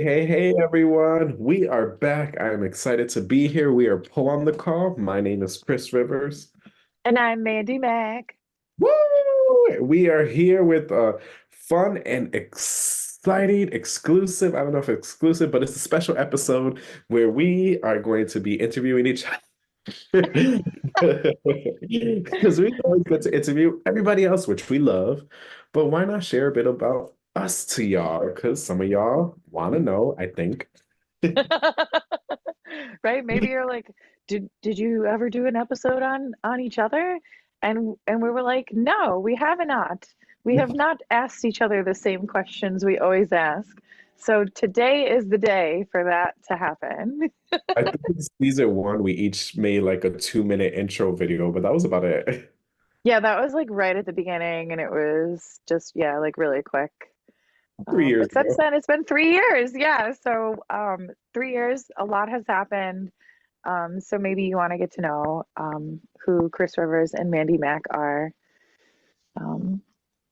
Hey, everyone. We are back. I'm excited to be here. We are Pull on the Call. My name is Cris Rivers. And I'm Mandy Mac. Woo! We are here with a fun and exciting exclusive. I don't know if exclusive, but it's a special episode where we are going to be interviewing each other. Because we always get to interview everybody else, which we love. But why not share a bit about us to y'all? Because some of y'all want to know, I think. Right? Maybe you're like, did you ever do an episode on each other? And we were like, no, we have not. We have not asked each other the same questions we always ask. So today is the day for that to happen. I think in season one, we each made like a 2-minute intro video, but that was about it. Yeah, that was like right at the beginning, and it was just, yeah, like really quick. 3 years But since ago. then, it's been 3 years. Yeah. So 3 years, a lot has happened. So maybe you want to get to know who Cris Rivers and Mandy Mac are. Um,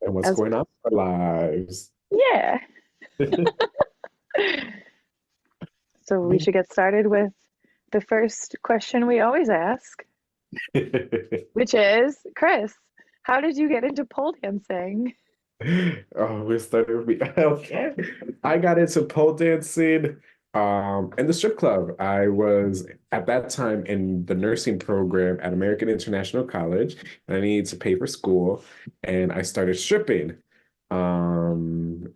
And what's as going on in our lives. Yeah. So we should get started with the first question we always ask, which is, Cris, how did you get into pole dancing? Oh, we started with me. Okay. I got into pole dancing in the strip club. I was at that time in the nursing program at American International College, and I needed to pay for school, and I started stripping. And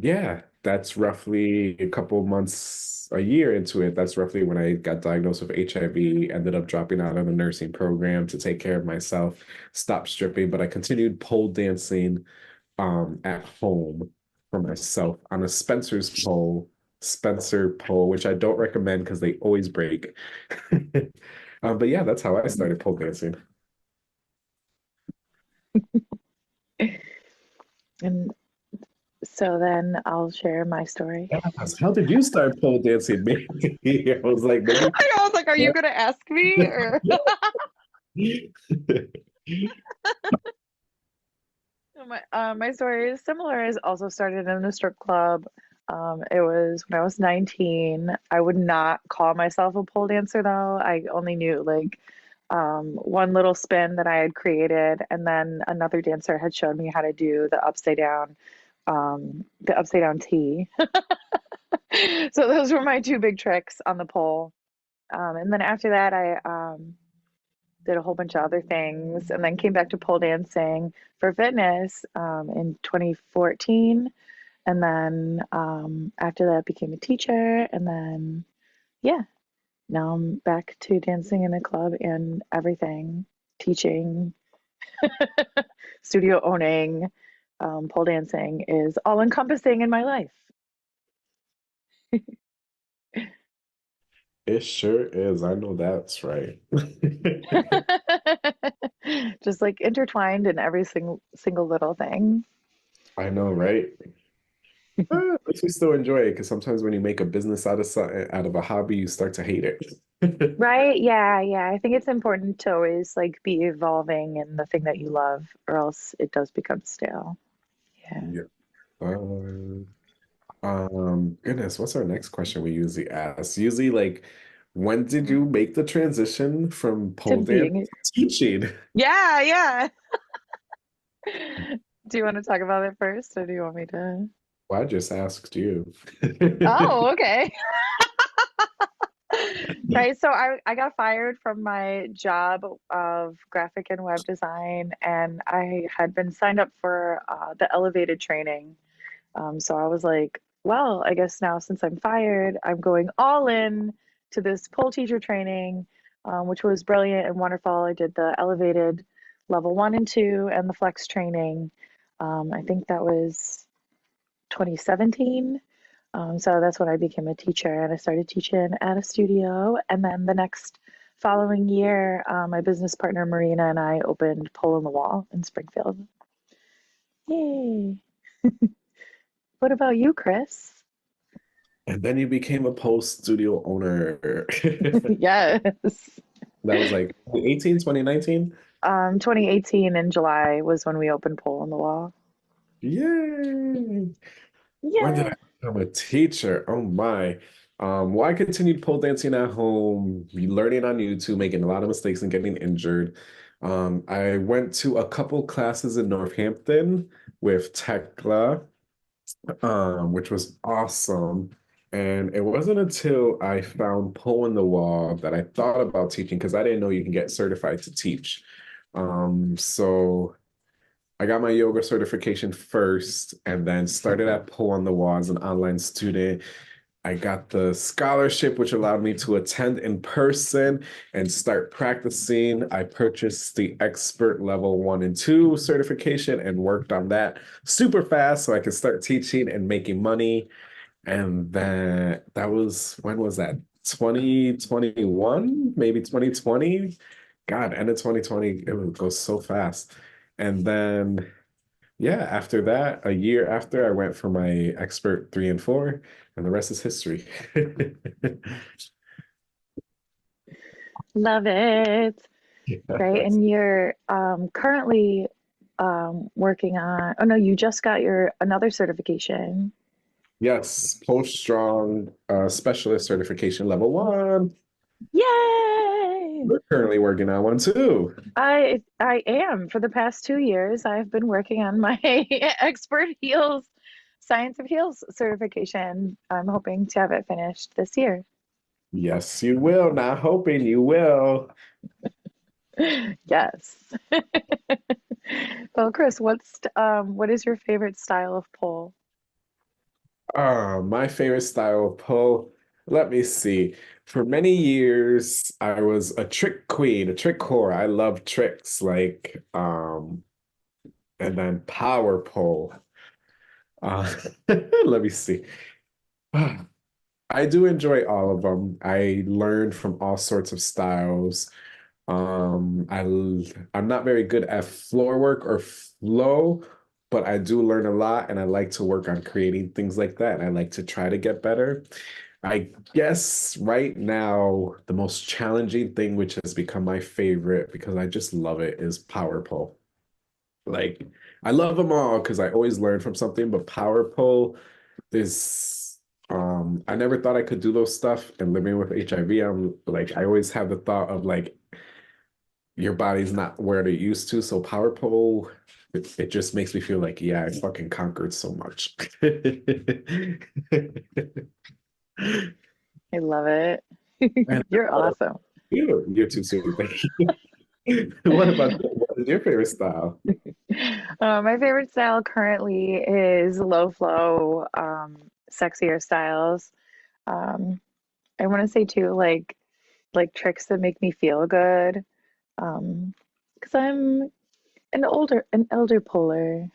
yeah, that's roughly a couple months, a year into it. That's roughly when I got diagnosed with HIV, ended up dropping out of the nursing program to take care of myself, stopped stripping, but I continued pole dancing at home for myself on a Spencer pole, which I don't recommend because they always break. But yeah, that's how I started pole dancing. And so then I'll share my story. Yes. How did you start pole dancing? Maybe I was like, maybe. I was like, are you going to ask me or? My story is similar. Is also started in a strip club. It was when I was 19. I would not call myself a pole dancer though. I only knew like one little spin that I had created, and then another dancer had shown me how to do the upside down T. So those were my two big tricks on the pole. And then after that, I did a whole bunch of other things, and then came back to pole dancing for fitness in 2014. And then after that, became a teacher. And then, yeah, now I'm back to dancing in a club and everything, teaching, studio owning. Pole dancing is all encompassing in my life. It sure is. I know that's right. Just like intertwined in every single little thing. I know, right? At least we still enjoy it because sometimes when you make a business out of something, out of a hobby, you start to hate it. Right? Yeah, yeah. I think it's important to always like be evolving in the thing that you love, or else it does become stale. Yeah. Yeah. Goodness, what's our next question we usually ask? Usually, like, when did you make the transition from To pole dance being, to teaching? yeah, yeah. Do you want to talk about it first, or do you want me to? Well, I just asked you. Oh, okay. Right. So I got fired from my job of graphic and web design, and I had been signed up for the elevated training. So I was like, well, I guess now since I'm fired, I'm going all in to this pole teacher training, which was brilliant and wonderful. I did the elevated level 1 and 2 and the flex training. I think that was 2017. So that's when I became a teacher, and I started teaching at a studio. And then the next following year, my business partner Marina and I opened Pole in the Wall in Springfield. Yay! What about you, Cris? And then you became a pole studio owner. Yes. That was like 2019. 2018 in July was when we opened Pole in the Wall. Yay! When did I Yeah. I'm a teacher. Oh my. Well, I continued pole dancing at home, learning on YouTube, making a lot of mistakes and getting injured. I went to a couple classes in Northampton with Tekla, which was awesome. And it wasn't until I found Pole in the Wall that I thought about teaching because I didn't know you can get certified to teach. So I got my yoga certification first and then started at Pole on the Wall as an online student. I got the scholarship, which allowed me to attend in person and start practicing. I purchased the expert level 1 and 2 certification and worked on that super fast so I could start teaching and making money. And then that was, when was that? 2021, maybe 2020. God, end of 2020, it would go so fast. And then yeah, after that, a year after, I went for my expert 3 and 4, and the rest is history. Love it. Right. Yes. And you're currently working on, oh no, you just got your another certification. Yes, post strong specialist certification level 1. Yay! We're currently working on one too. I am. For the past 2 years, I've been working on my expert heels, science of heels certification. I'm hoping to have it finished this year. Yes, you will. Not hoping you will. Yes. Well, Chris, what is your favorite style of pole? My favorite style of pole. Let me see. For many years, I was a trick queen, a trick whore. I love tricks and then power pole. Uh, let me see. I do enjoy all of them. I learn from all sorts of styles. I'm not very good at floor work or flow, but I do learn a lot, and I like to work on creating things like that. I like to try to get better. I guess right now the most challenging thing, which has become my favorite because I just love it, is power pole. Like I love them all because I always learn from something, but power pole is I never thought I could do those stuff. And living with HIV, I'm like I always have the thought of like your body's not where they're used to. So power pole, it just makes me feel like, yeah, I fucking conquered so much. I love it. And You're awesome. you're too sweet. Thank you. What about you? What is your favorite style? My favorite style currently is low flow, sexier styles. Um, I want to say too, like tricks that make me feel good. Because I'm an elder polar,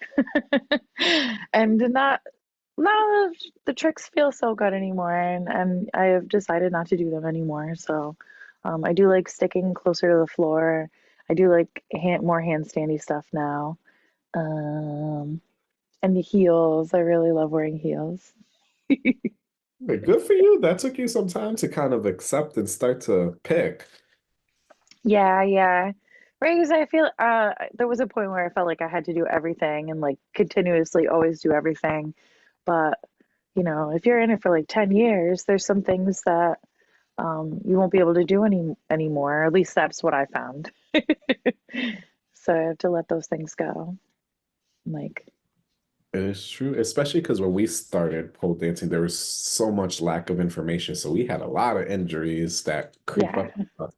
and none of the tricks feel so good anymore, and I have decided not to do them anymore. So, I do like sticking closer to the floor. I do like more handstandy stuff now. Um, and the heels. I really love wearing heels. Hey, good for you. That took you some time to kind of accept and start to pick. Yeah, yeah. Right, because I feel there was a point where I felt like I had to do everything and like continuously always do everything. But, if you're in it for like 10 years, there's some things that you won't be able to do anymore. At least that's what I found. So I have to let those things go. Like, It is true, especially because when we started pole dancing, there was so much lack of information. So we had a lot of injuries that creep yeah, up.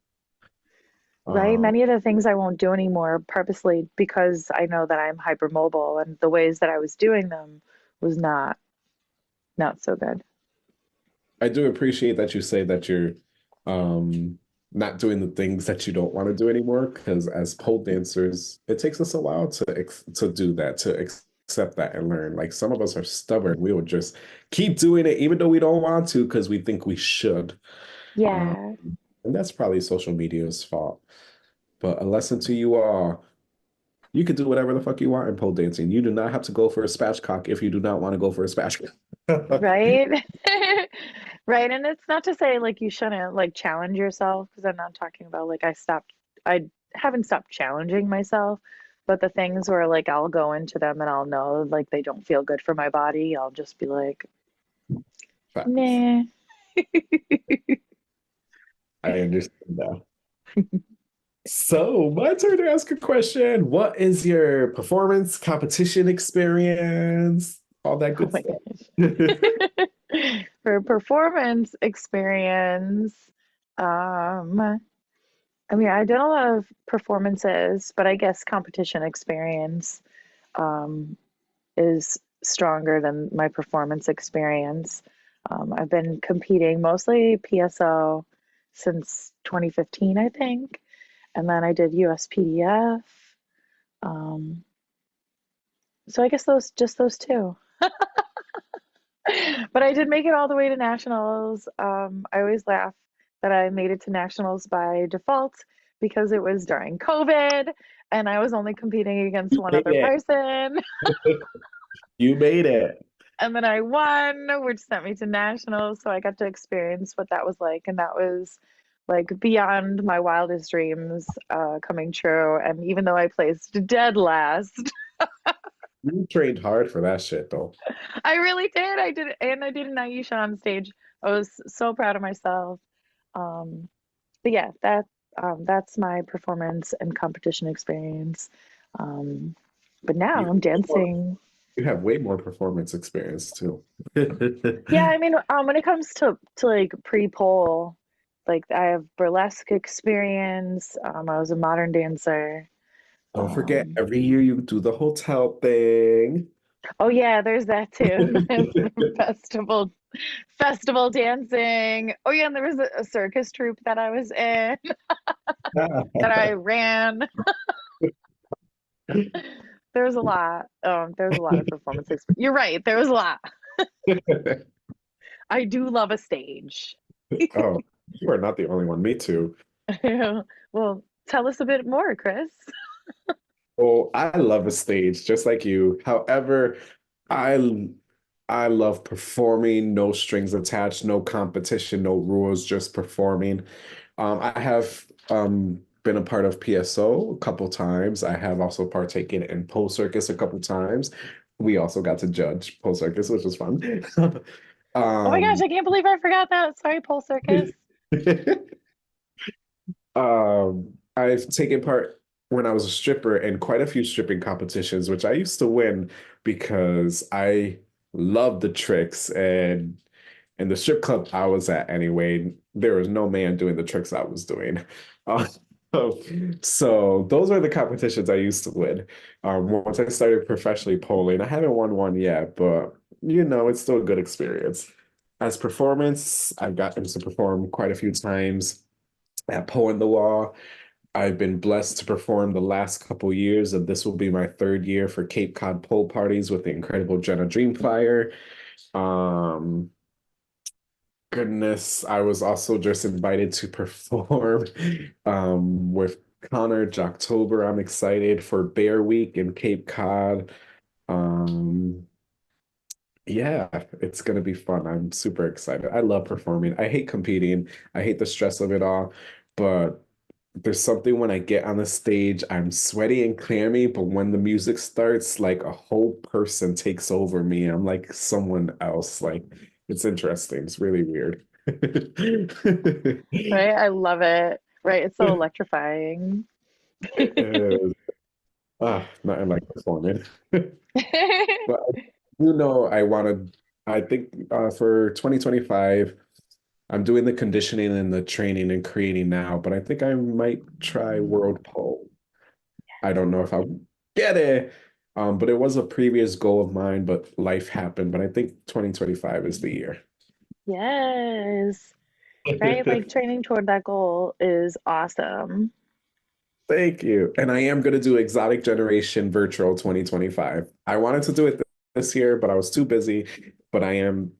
right. Um, Many of the things I won't do anymore purposely because I know that I'm hypermobile and the ways that I was doing them was not so good. I do appreciate that you say that you're not doing the things that you don't want to do anymore. Because as pole dancers, it takes us a while to do that, to accept that and learn. Like some of us are stubborn. We will just keep doing it even though we don't want to because we think we should. Um, Yeah. and that's probably social media's fault. But a lesson to you all, you can do whatever the fuck you want in pole dancing. You do not have to go for a spatchcock if you do not want to go for a spatchcock. Right? Right. And it's not to say like you shouldn't like challenge yourself because I'm not talking about like I haven't stopped challenging myself, but the things where like I'll go into them and I'll know like they don't feel good for my body, I'll just be like, Facts. Nah. I understand now. So, my turn to ask a question. What is your performance competition experience? All that Oh good my stuff. goodness. For performance experience, um, I mean, I did a lot of performances, but I guess competition experience um, is stronger than my performance experience. I've been competing mostly PSO since 2015, I think, and then I did USPDF. Um, so I guess those two. But I did make it all the way to nationals. I always laugh that I made it to nationals by default because it was during COVID and I was only competing against You one made other it. person. You made it. And then I won, which sent me to nationals. So I got to experience what that was like. And that was like beyond my wildest dreams coming true. And even though I placed dead last, You trained hard for that shit, though. I really did. I did, and I did an Aisha on stage. I was so proud of myself. Um, but yeah, that's my performance and competition experience. Um, but now You I'm dancing. you have way more performance experience too. Yeah, I mean, when it comes to like pre-pole, like I have burlesque experience. I was a modern dancer. Don't forget, Um, every year you do the hotel thing. oh yeah, there's that too. There's the festival dancing. Oh yeah, and there was a circus troupe that I was in that I ran. There was a lot. There was a lot of performance experience. You're right. There was a lot. I do love a stage. Oh, you are not the only one. Me too. Well, tell us a bit more, Chris. Oh, I love a stage just like you. However, I I love performing, no strings attached, no competition, no rules, just performing. I have been a part of PSO a couple times. I have also partaken in Pole Circus a couple times. We also got to judge Pole Circus, which was fun. Oh my gosh, Um, I can't believe I forgot that. Sorry, Pole Circus. I've taken part when I was a stripper in quite a few stripping competitions, which I used to win because I loved the tricks and in the strip club I was at anyway, there was no man doing the tricks I was doing. Uh, so those are the competitions I used to win. Once I started professionally polling, I haven't won one yet, but it's still a good experience. As performance, I've gotten to perform quite a few times at Pole in the Wall. I've been blessed to perform the last couple years, and this will be my third year for Cape Cod pole parties with the incredible Jenna Dreamflyer. Um, Goodness, I was also just invited to perform with Connor Jocktober. I'm excited for Bear Week in Cape Cod. Um, yeah, it's gonna be fun. I'm super excited. I love performing. I hate competing. I hate the stress of it all, but there's something when I get on the stage, I'm sweaty and clammy, but when the music starts, like a whole person takes over me. I'm like someone else. Like it's interesting. It's really weird. Right? I love it. Right? It's so electrifying. It is. Nothing like performing. But I do know I think for 2025, I'm doing the conditioning and the training and creating now, but I think I might try World Pole. I don't know if I'll get it, but it was a previous goal of mine, but life happened. But I think 2025 is the year. Yes. Right? Like training toward that goal is awesome. Thank you. And I am going to do Exotic Generation Virtual 2025. I wanted to do it this year, but I was too busy. But I am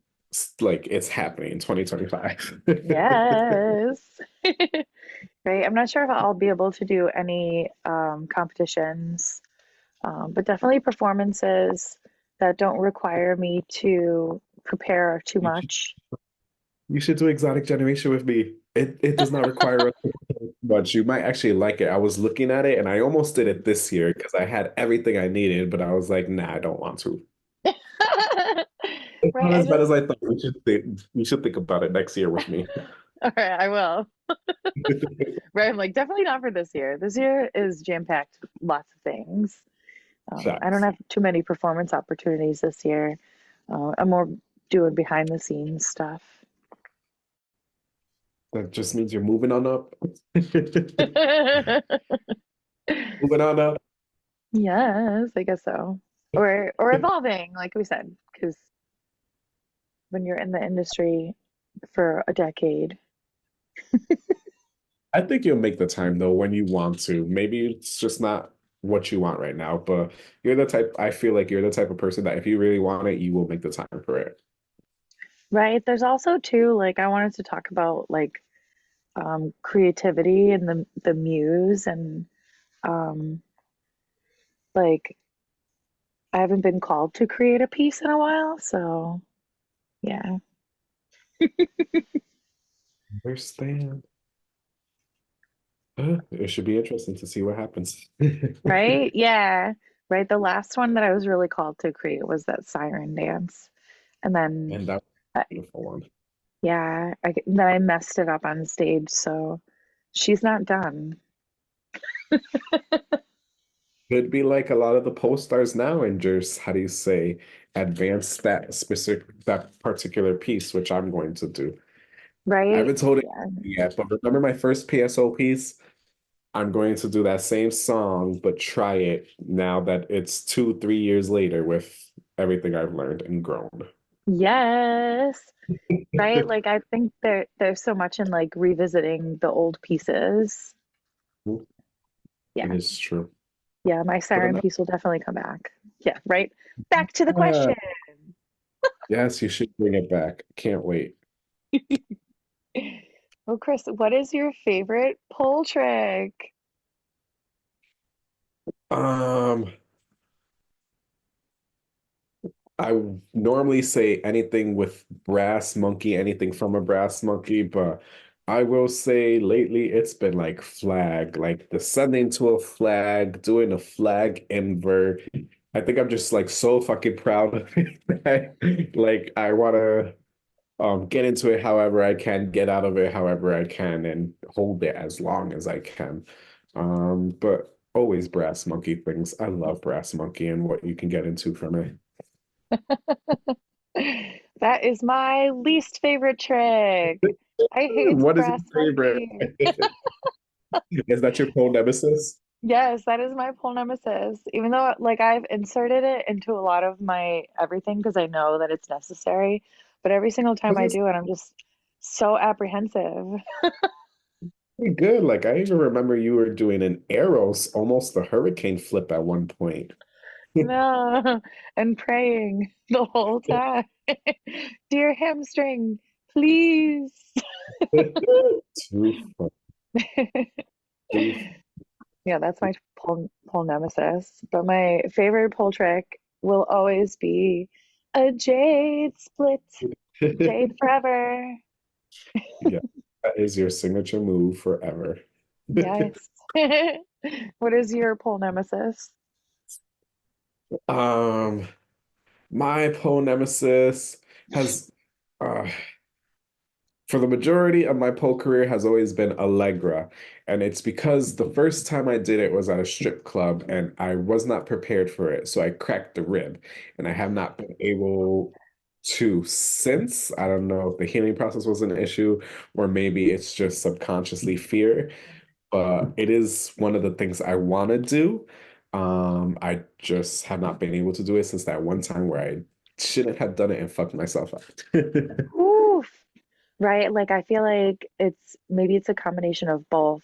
like, it's happening in 2025. Yes. Right. I'm not sure if I'll be able to do any competitions, but definitely performances that don't require me to prepare too much. You should do Exotic Generation with me. It does not require us to do much. You might actually like it. I was looking at it and I almost did it this year because I had everything I needed, but I was like, nah, I don't want to. Right. Not I as bad just, as I thought. We should think about it next year with me. all right, I will. Right. I'm like, definitely not for this year. This year is jam-packed, with lots of things. I don't Facts. have too many performance opportunities this year. I'm more doing behind the scenes stuff. That just means you're moving on up. Moving on up. Yes, I guess so. Or evolving, like we said, because when you're in the industry for a decade, I think you'll make the time though when you want to. Maybe it's just not what you want right now, but I feel like you're the type of person that if you really want it, you will make the time for it. right? There's also too, like I wanted to talk about like creativity and the muse and um like I haven't been called to create a piece in a while, so yeah. Understand. It should be interesting to see what happens. Right? Yeah. Right. The last one that I was really called to create was that siren dance. And then, And that was uh, a beautiful one. yeah, then I messed it up on stage. So she's not done. Could be like a lot of the post stars now and just, how do you say, advance that particular piece, which I'm going to do. I Right? haven't told it Yeah. yet, but remember my first PSO piece? I'm going to do that same song, but try it now that it's 2, 3 years later with everything I've learned and grown. Yes. Right? Like I think there's so much in like revisiting the old pieces. It Yeah. is true. Yeah, my But siren enough. piece will definitely come back. Yeah, right? Back to the Uh, question. yes, you should bring it back. Can't wait. Well, Chris, what is your favorite pole trick? Um, I normally say anything with brass monkey, anything from a brass monkey, but I will say lately it's been like flag, like descending to a flag, doing a flag invert. I think I'm just like so fucking proud of it that, like I want to get into it however I can, get out of it however I can, and hold it as long as I can. But always brass monkey things. I love brass monkey and what you can get into from it. That is my least favorite trick. I hate What is your brass favorite? monkey. Is that your pole nemesis? Yes, that is my pole nemesis. Even though like I've inserted it into a lot of my everything because I know that it's necessary, but every single time This I is do it, I'm just so apprehensive. pretty good. Like I even remember you were doing an arrows, almost a hurricane flip at one point. No, and praying the whole time. Dear hamstring, please. Too fun. Too Yeah, that's my pole nemesis. But my favorite pole trick will always be a jade split. fun. Jade forever. Yeah, that is your signature move forever. Yes. What is your pole nemesis? Um, my pole nemesis has uh for the majority of my pole career has always been Allegra. And it's because the first time I did it was at a strip club and I was not prepared for it. So I cracked the rib and I have not been able to since. I don't know if the healing process was an issue or maybe it's just subconsciously fear, but it is one of the things I want to do. I just have not been able to do it since that one time where I shouldn't have done it and fucked myself up. Oof. Right? Like I feel like it's maybe it's a combination of both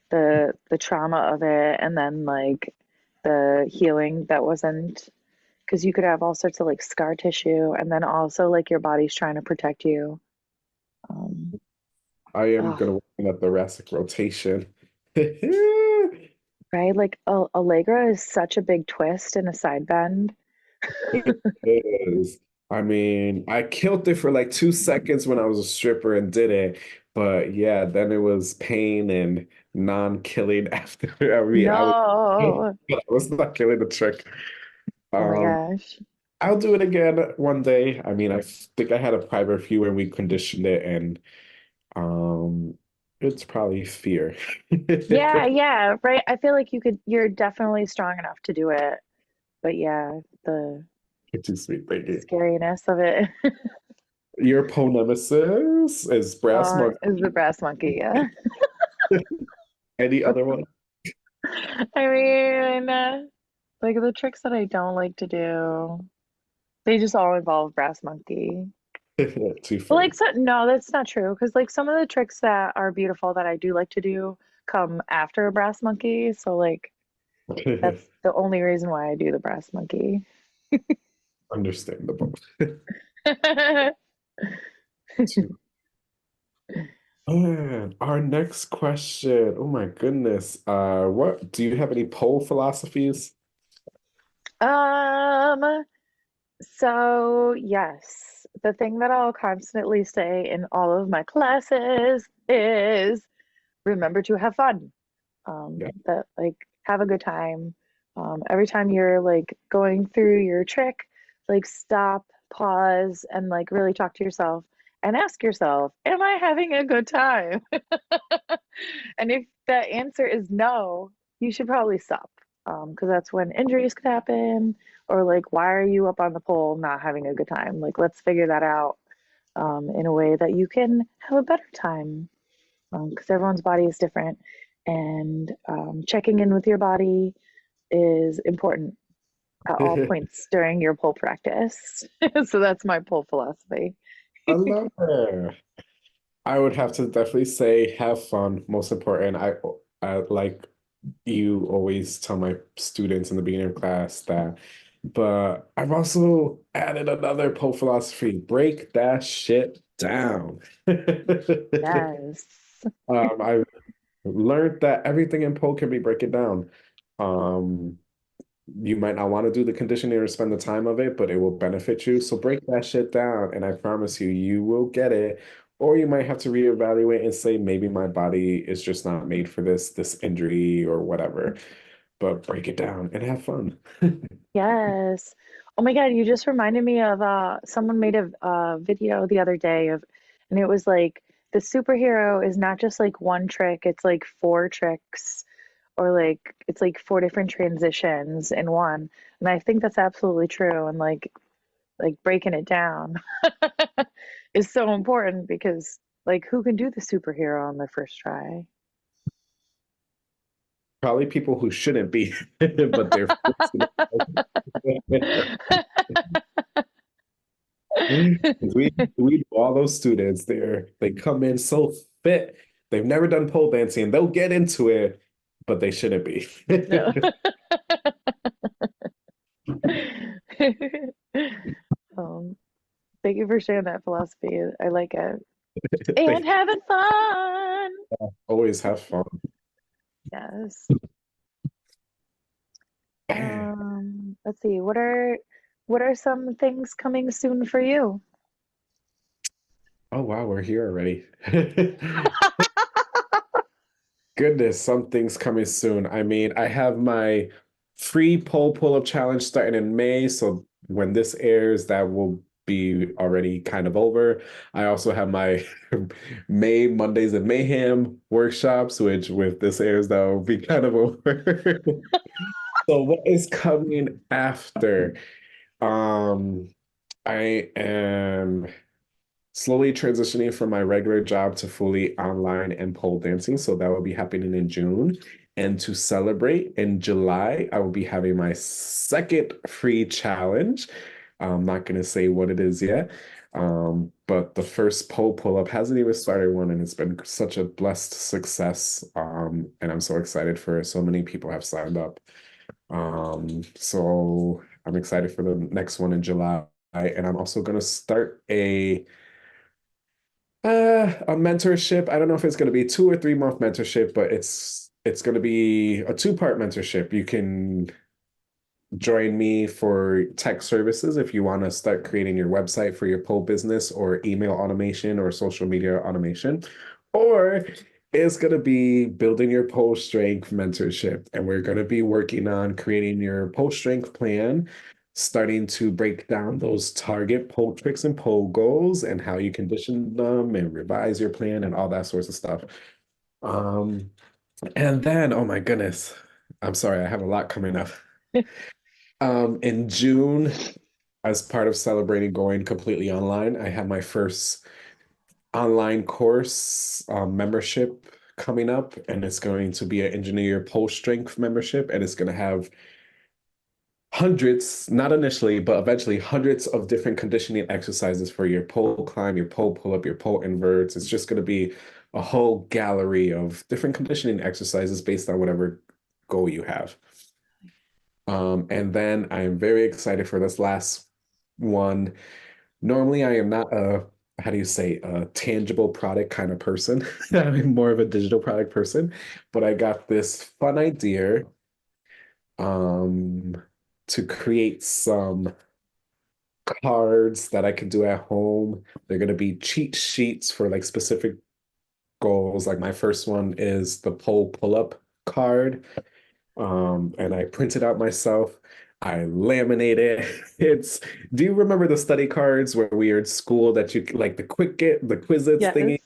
the trauma of it and then like the healing that wasn't because you could have all sorts of like scar tissue and then also like your body's trying to protect you. Um, I am ugh, gonna work on that thoracic rotation. right? Like Allegra is such a big twist and a side bend. It is. I mean, I killed it for like 2 seconds when I was a stripper and did it, but yeah, then it was pain and non-killing after. I mean, I No. was not killing the trick. Oh my Um, gosh. I'll do it again one day. I mean, I think I had a private view when we conditioned it, and um, it's probably fear. Yeah, yeah, right. I feel like you're definitely strong enough to do it. But yeah, the Too sweet, thank you. scariness of it Your pole nemesis is brass monkey. is the brass monkey. Yeah. Any other one? I mean, like the tricks that I don't like to do, they just all involve brass monkey. Too But like, funny. so, no, that's not true. Because like some of the tricks that are beautiful that I do like to do come after a brass monkey. So like, that's the only reason why I do the brass monkey. Understandable. Our next question. Oh my goodness. What do you have any pole philosophies? Um, so yes, the thing that I'll constantly say in all of my classes is remember to have fun. Yeah. That like have a good time. Every time you're like going through your trick, like stop, pause, and like really talk to yourself and ask yourself, am I having a good time? And if the answer is no, you should probably stop. Because that's when injuries could happen, or like, why are you up on the pole not having a good time? Like, let's figure that out in a way that you can have a better time. Because everyone's body is different, and checking in with your body is important at all points during your pole practice. So that's my pole philosophy. I love it. I would have to definitely say have fun, most important. I like you always tell my students in the beginning of class that, but I've also added another pole philosophy, break that shit down. Yes. I've learned that everything in pole can be broken down. Um, you might not want to do the conditioning or spend the time of it, but it will benefit you. So break that shit down, and I promise you, you will get it. Or you might have to reevaluate and say, maybe my body is just not made for this injury or whatever. But break it down and have fun. Yes. Oh my God, you just reminded me of someone made a video the other day of, and it was like the superhero is not just like one trick, it's like four tricks, or like it's like four different transitions in one. And I think that's absolutely true. And like breaking it down is so important because like who can do the superhero on their first try? Probably people who shouldn't be, but they're forced to do it. We all those students there, they come in so fit. They've never done pole dancing. They'll get into it, but they shouldn't be. No. um, Thank you for sharing that philosophy. I like it. And They having fun. always have fun. Yes. Let's see. What are some things coming soon for you? Oh wow, we're here already. Goodness, something's coming soon. I mean, I have my free pole pull-up challenge starting in May, so when this airs, that will be already kind of over. I also have my May Mondays and Mayhem workshops, which with this airs, that will be kind of over. So what is coming after? Um, I am slowly transitioning from my regular job to fully online and pole dancing. So that will be happening in June. And to celebrate in July, I will be having my second free challenge. I'm not going to say what it is yet. But the first pole pull up hasn't even started one, and it's been such a blessed success. And I'm so excited for it. So many people have signed up. So I'm excited for the next one in July. And I'm also going to start a mentorship. I don't know if it's going to be 2 or 3 month mentorship, but it's going to be a two-part mentorship. You can join me for tech services if you want to start creating your website for your pole business or email automation or social media automation. Or it's going to be building your pole strength mentorship. And we're going to be working on creating your pole strength plan starting to break down those target pole tricks and pole goals and how you condition them and revise your plan and all that sorts of stuff. Um, and then, oh my goodness, I'm sorry, I have a lot coming up. In June, as part of celebrating going completely online, I have my first online course membership coming up, and it's going to be an engineer pole strength membership, and it's going to have hundreds, not initially, but eventually hundreds of different conditioning exercises for your pole climb, your pole pull up, your pole inverts. It's just going to be a whole gallery of different conditioning exercises based on whatever goal you have. And then I am very excited for this last one. Normally, I am not a, how do you say, a tangible product kind of person. I'm more of a digital product person, but I got this fun idea um, to create some cards that I can do at home. They're going to be cheat sheets for like specific goals. Like my first one is the pole pull up card. And I print it out myself. I laminate it. It's, do you remember the study cards where we were in school that you like the quick get the Quizits Yes. thingy?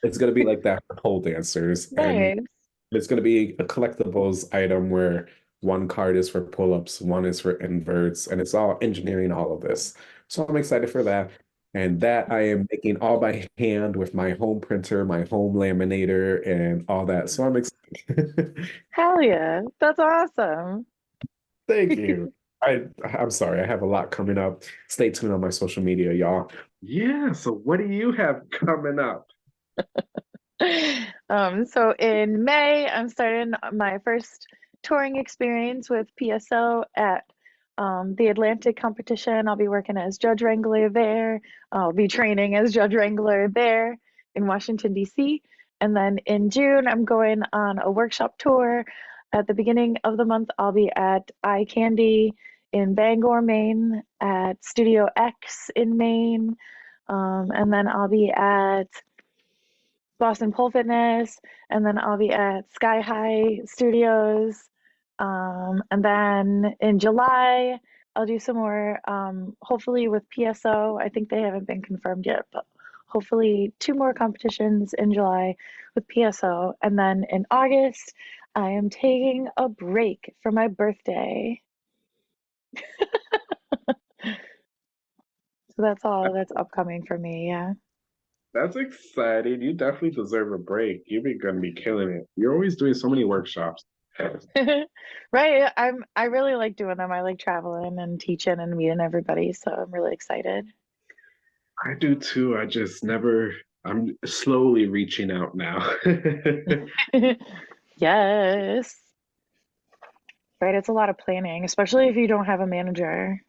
It's gonna be like that for pole dancers. And Nice. it's going to be a collectibles item where one card is for pull-ups, one is for inverts, and it's all engineering all of this. So I'm excited for that. And that I am making all by hand with my home printer, my home laminator, and all that. So I'm excited. Hell yeah. That's awesome. Thank you. I'm sorry, I have a lot coming up. Stay tuned on my social media, y'all. Yeah, so what do you have coming up? So in May, I'm starting my first touring experience with PSO at the Atlantic competition. I'll be working as judge wrangler there. I'll be training as judge wrangler there in Washington, D.C. And then in June, I'm going on a workshop tour. At the beginning of the month, I'll be at Eye Candy in Bangor, Maine, at Studio X in Maine. And then I'll be at Boston Pole Fitness, and then I'll be at Sky High Studios. And then in July, I'll do some more, hopefully with PSO. I think they haven't been confirmed yet, but hopefully two more competitions in July with PSO. And then in August, I am taking a break for my birthday. So that's all that's upcoming for me. Yeah. That's exciting. You definitely deserve a break. You've been gonna be killing it. You're always doing so many workshops. Right. I really like doing them. I like traveling and teaching and meeting everybody, so I'm really excited. I do too. I just never, I'm slowly reaching out now. Yes. Right. It's a lot of planning, especially if you don't have a manager.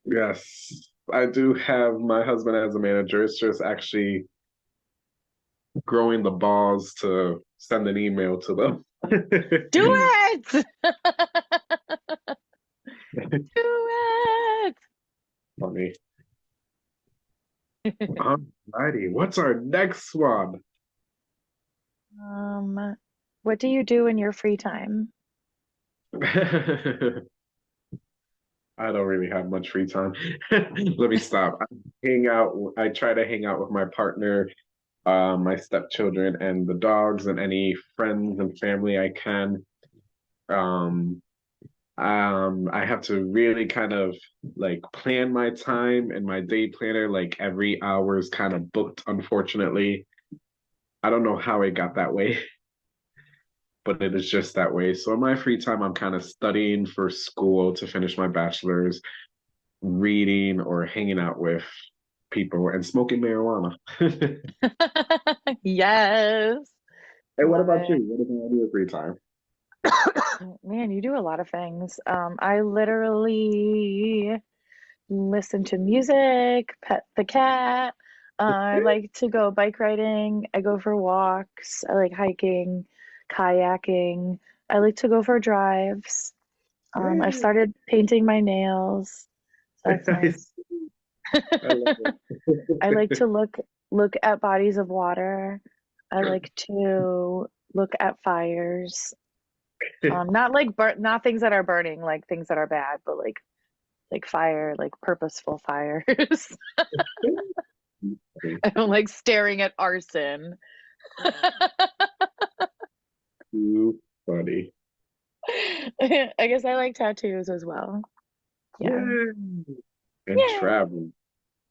Yes, I do have my husband as a manager. It's just actually growing the balls to send an email to them. Do it! Do it! Funny. Alrighty, what's our next one? What do you do in your free time? I don't really have much free time. Let me stop. I try to hang out with my partner, my stepchildren, and the dogs, and any friends and family I can. Um, I have to really kind of like plan my time and my day planner, like every hour is kind of booked, unfortunately. I don't know how it got that way, but it is just that way. So in my free time, I'm kind of studying for school to finish my bachelor's, reading or hanging out with people and smoking marijuana. Yes. And what Love about you? it. What about your free time? Man, you do a lot of things. I literally listen to music, pet the cat. I like to go bike riding. I go for walks. I like hiking, kayaking. I like to go for drives. I've Yeah. started painting my nails. So that's nice. I love I like it. to look at bodies of water. I like to look at fires. Not like not things that are burning, like things that are bad, but like like fire, like purposeful fires. I don't like staring at arson. Too funny. I guess I like tattoos as well. Yeah. Yay! And Yeah. travel.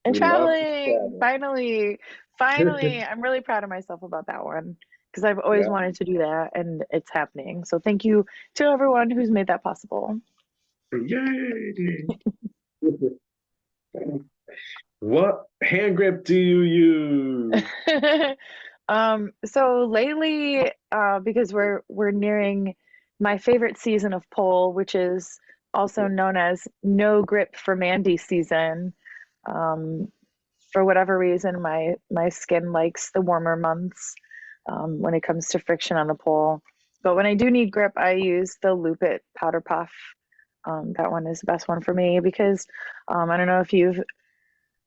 And We love to traveling, travel. finally, finally, I'm really proud of myself about that one because I've always Yeah. wanted to do that and it's happening. So thank you to everyone who's made that possible. Yay! What hand grip do you use? So lately, because we're nearing my favorite season of pole, which is also known as no grip for Mandy season. Um, for whatever reason, my skin likes the warmer months when it comes to friction on the pole. But when I do need grip, I use the Loop It Powder Puff. That one is the best one for me because I don't know if you've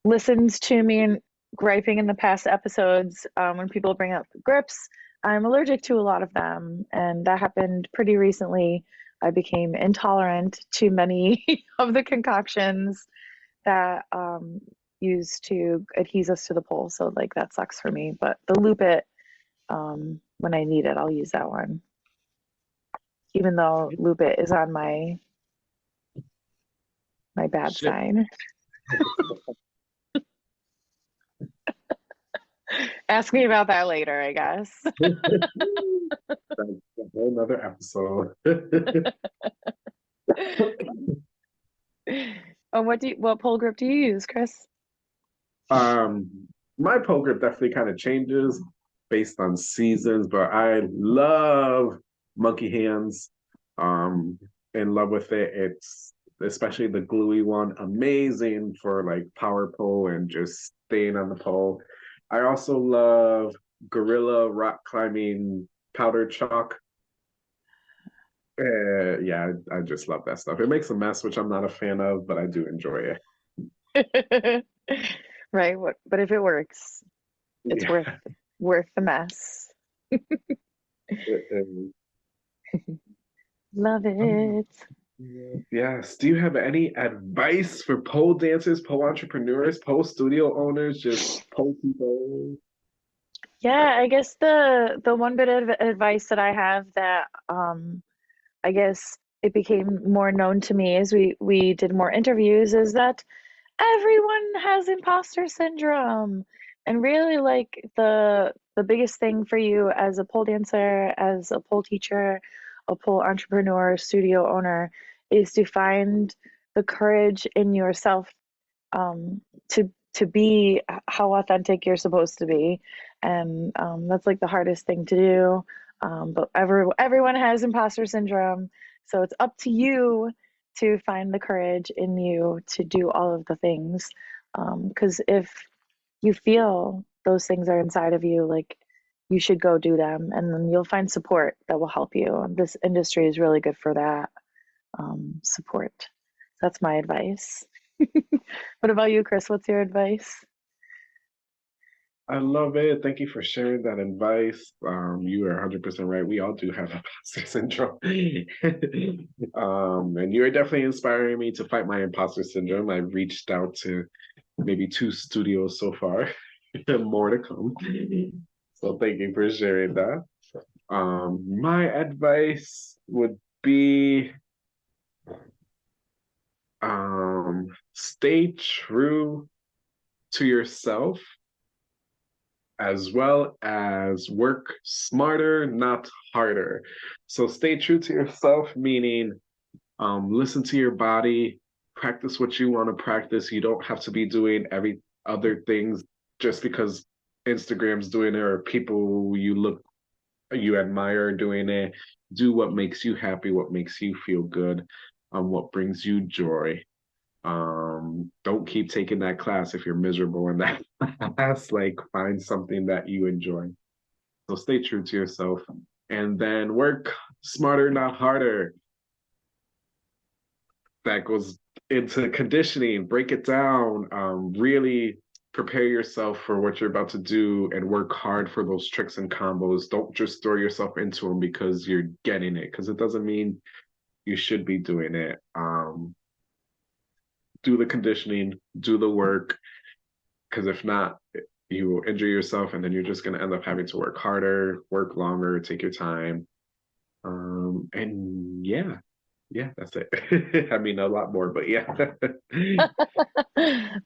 listened to me and griping in the past episodes when people bring up grips. I'm allergic to a lot of them, and that happened pretty recently. I became intolerant to many of the concoctions that used to adhese us to the pole. So like that sucks for me. But the Loop It, when I need it, I'll use that one. Even though Loop It is on my bad Shit. side. Ask me about that later, I guess. That's a whole nother episode. Oh, what pole grip do you use, Chris? Um, my pole grip definitely kind of changes based on seasons, but I love monkey hands. Um, in love with it. It's especially the gluey one, amazing for like power pole and just staying on the pole. I also love gorilla rock climbing powder chalk. Yeah, I just love that stuff. It makes a mess, which I'm not a fan of, but I do enjoy it. Right, but if it works, it's Yeah. worth the mess. Love it. Yes. Do you have any advice for pole dancers, pole entrepreneurs, pole studio owners, just pole people? Yeah, I guess the one bit of advice that I have that I guess it became more known to me as we did more interviews is that everyone has imposter syndrome. And really like the biggest thing for you as a pole dancer, as a pole teacher, a pole entrepreneur, studio owner is to find the courage in yourself to be how authentic you're supposed to be, and that's like the hardest thing to do. But everyone has imposter syndrome, so it's up to you to find the courage in you to do all of the things. Because if you feel those things are inside of you, like you should go do them, and then you'll find support that will help you. This industry is really good for that support. That's my advice. What about you, Chris? What's your advice? I love it. Thank you for sharing that advice. You are 100% right. We all do have imposter syndrome. And you are definitely inspiring me to fight my imposter syndrome. I've reached out to maybe 2 studios so far, more to come. So thank you for sharing that. My advice would be stay true to yourself as well as work smarter, not harder. So stay true to yourself, meaning listen to your body, practice what you want to practice. You don't have to be doing every other things just because Instagram's doing it or people you admire doing it. Do what makes you happy, what makes you feel good, what brings you joy. Don't keep taking that class if you're miserable in that class. Like find something that you enjoy. So stay true to yourself and then work smarter, not harder. That goes into conditioning, break it down, really prepare yourself for what you're about to do and work hard for those tricks and combos. Don't just throw yourself into them because you're getting it, because it doesn't mean you should be doing it. do the conditioning, do the work, because if not, you will injure yourself, and then you're just going to end up having to work harder, work longer, take your time. And yeah, yeah, that's it. I mean, a lot more, but yeah.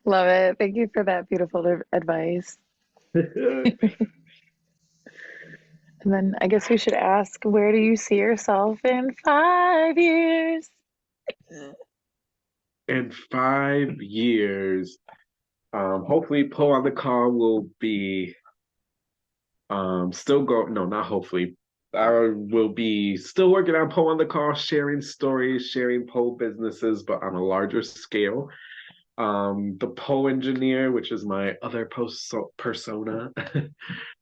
Love it. Thank you for that beautiful advice. And then I guess we should ask, where do you see yourself in 5 years? In 5 years, hopefully, Poe on the Call will be still go. No, not hopefully. I will be still working on Poe on the Call, sharing stories, sharing Poe businesses, but on a larger scale. The Poe engineer, which is my other post persona.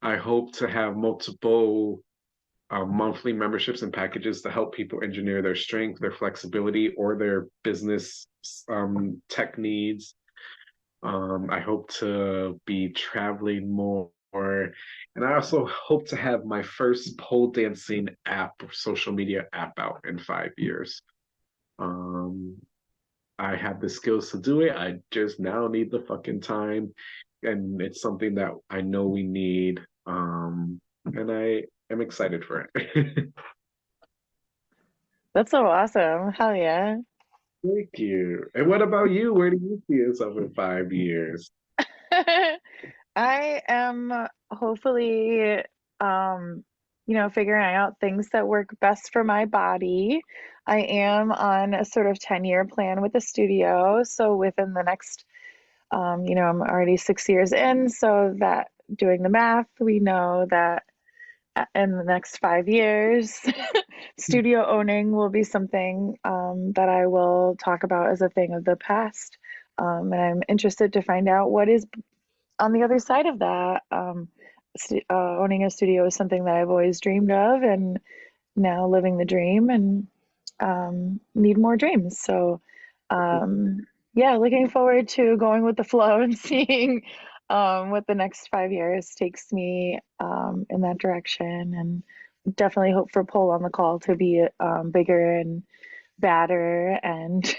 I hope to have multiple monthly memberships and packages to help people engineer their strength, their flexibility, or their business tech needs. I hope to be traveling more. And I also hope to have my first pole dancing app, social media app out in 5 years. Um, I have the skills to do it. I just now need the fucking time. And it's something that I know we need. And I am excited for it. That's so awesome. Hell yeah. Thank you. And what about you? Where do you see yourself in 5 years? I am hopefully, um, figuring out things that work best for my body. I am on a sort of 10-year plan with the studio. So within the next, I'm already 6 years in. So that doing the math, we know that in the next 5 years, studio owning will be something that I will talk about as a thing of the past. And I'm interested to find out what is on the other side of that. Owning a studio is something that I've always dreamed of, and now living the dream and need more dreams. So, yeah, looking forward to going with the flow and seeing what the next 5 years takes me in that direction. And definitely hope for Pole on the Call to be bigger and badder, and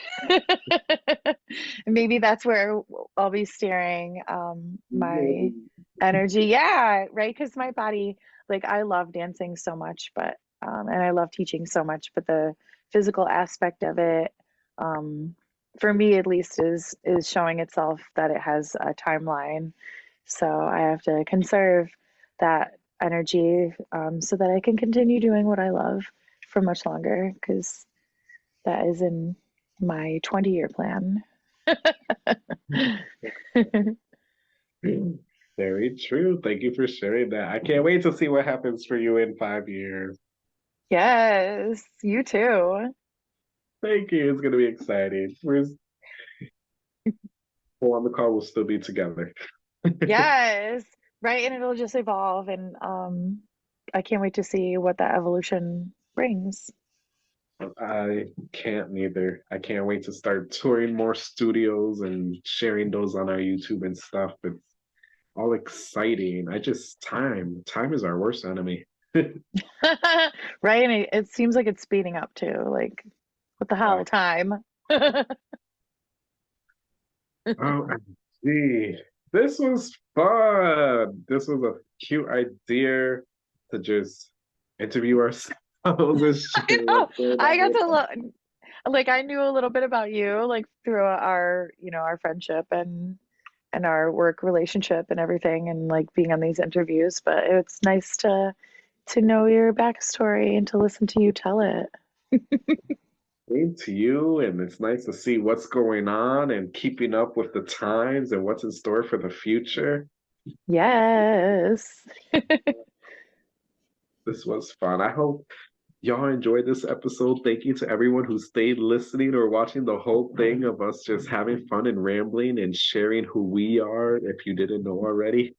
maybe that's where I'll be steering my energy. Yeah, right. Because my body, like, I love dancing so much, but and I love teaching so much, but the physical aspect of it, um, for me at least, is showing itself that it has a timeline. So I have to conserve that energy so that I can continue doing what I love for much longer. Because that is in my 20-year plan. Very true. Thank you for sharing that. I can't wait to see what happens for you in 5 years. Yes, you too. Thank you. It's gonna be exciting. We're on the call. We'll still be together. Yes, right. And it'll just evolve. And I can't wait to see what that evolution brings. I can't neither. I can't wait to start touring more studios and sharing those on our YouTube and stuff. It's all exciting. I just time is our worst enemy. Right. And it seems like it's speeding up too. Like, what the hell, time? Oh, gee, this was fun. This was a cute idea to just interview ourselves and I share know. what's going I got on. to look. Like, I knew a little bit about you, like through our, our friendship and our work relationship and everything, and like being on these interviews. But it's nice to know your backstory and to listen to you tell it. Same to you, and it's nice to see what's going on and keeping up with the times and what's in store for the future. Yes. This was fun. I hope y'all enjoyed this episode. Thank you to everyone who stayed listening or watching the whole thing of us just having fun and rambling and sharing who we are if you didn't know already.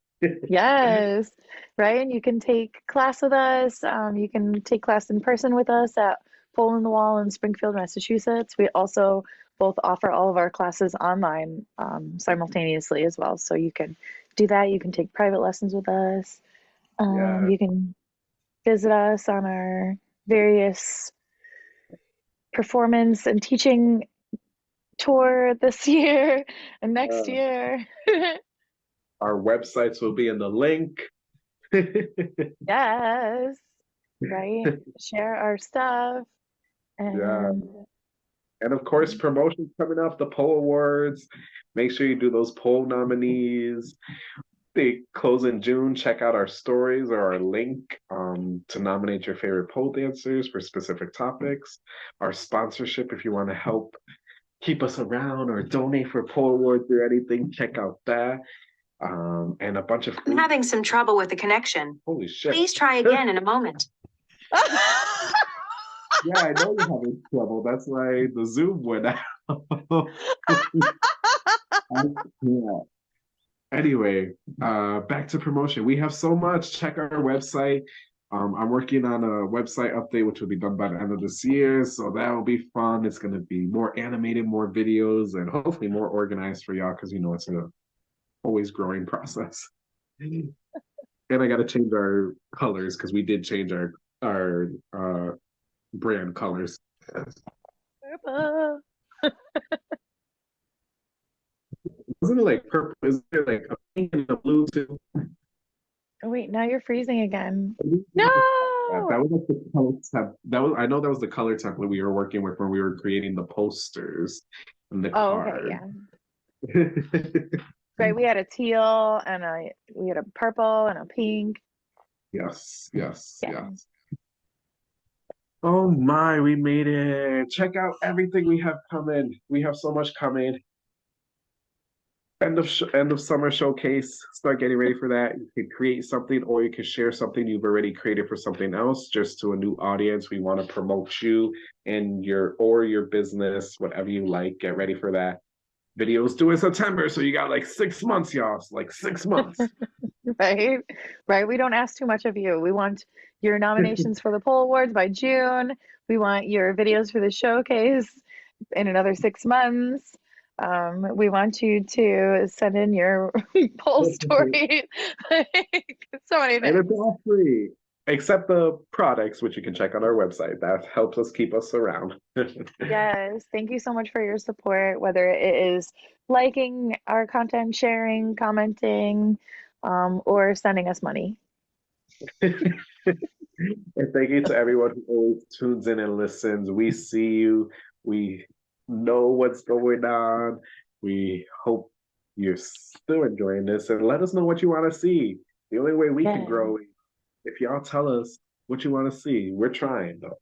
Yes. Right. And you can take class with us. You can take class in person with us at Pole in the Wall in Springfield, Massachusetts. We also both offer all of our classes online simultaneously as well. So you can do that. You can take private lessons with us. Yeah. You can visit us on our various performance and teaching tour this year and next Uh, year. our websites will be in the link. Yes, right. Share our stuff Yeah. and And of course, promotions coming up, the poll awards. Make sure you do those poll nominees. They close in June. Check out our stories or our link to nominate your favorite pole dancers for specific topics. Our sponsorship, if you want to help keep us around or donate for pole awards or anything, check out that. And a bunch of I'm having some trouble with the connection. Holy shit. Please try again in a moment. Yeah, I know you're having trouble. That's why the Zoom went out. Yeah. Anyway, back to promotion. We have so much. Check our website. I'm working on a website update, which will be done by the end of this year. So that will be fun. It's going to be more animated, more videos, and hopefully more organized for y'all because it's a always growing process. And I got to change our colors because we did change our brand colors. Purple. Wasn't it like purple? Is there like a pink and a blue too? Oh, wait, now you're freezing again. Yeah, No. that was like the color I know that was the color template we were working with when we were creating the posters and the Oh, okay, card. yeah. Right, we had a teal and we had a purple and a pink. Yes. Yeah. Oh my, we made it. Check out everything we have coming. We have so much coming. End of summer showcase. Start getting ready for that. You can create something or you can share something you've already created for something else, just to a new audience. We want to promote you and your business, whatever you like. Get ready for that. Videos due in September, so you got like 6 months, y'all. Like 6 months. Right? Right. We don't ask too much of you. We want your nominations for the poll awards by June. We want your videos for the showcase in another 6 months. We want you to send in your poll story. So many And it's things. all free, except the products, which you can check on our website. That helps us keep us around. Yes, thank you so much for your support, whether it is liking our content, sharing, commenting, or sending us money. And thank you to everyone who always tunes in and listens. We see you. We know what's going on. We hope you're still enjoying this and let us know what you want to see. The only way we can Yeah. grow is if y'all tell us what you want to see. We're trying though.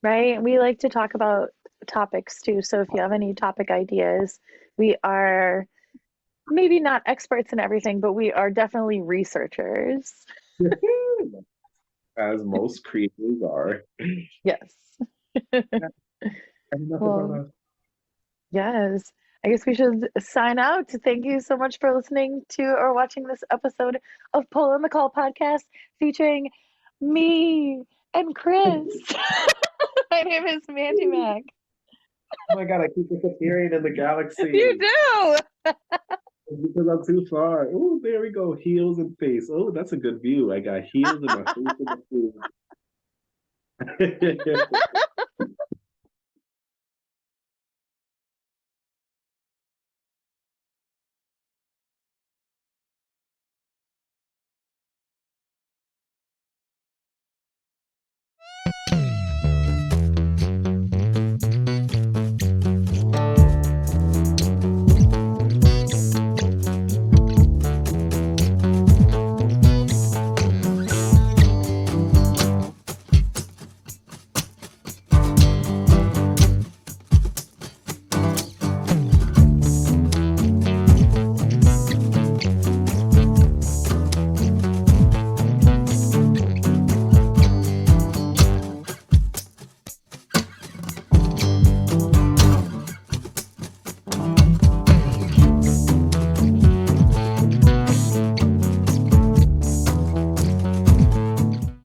Right? We like to talk about topics too. So if you have any topic ideas, we are maybe not experts in everything, but we are definitely researchers. As most creators are. Yes. Enough about Well, us. yes. I guess we should sign out. Thank you so much for listening to or watching this episode of Pull in the Call podcast featuring me and Cris. My name is Mændy Mac. Oh my God, I keep disappearing in the galaxy. You do. Because I'm too far. Oh, there we go. Heels and face. Oh, that's a good view. I got heels in my face and my food.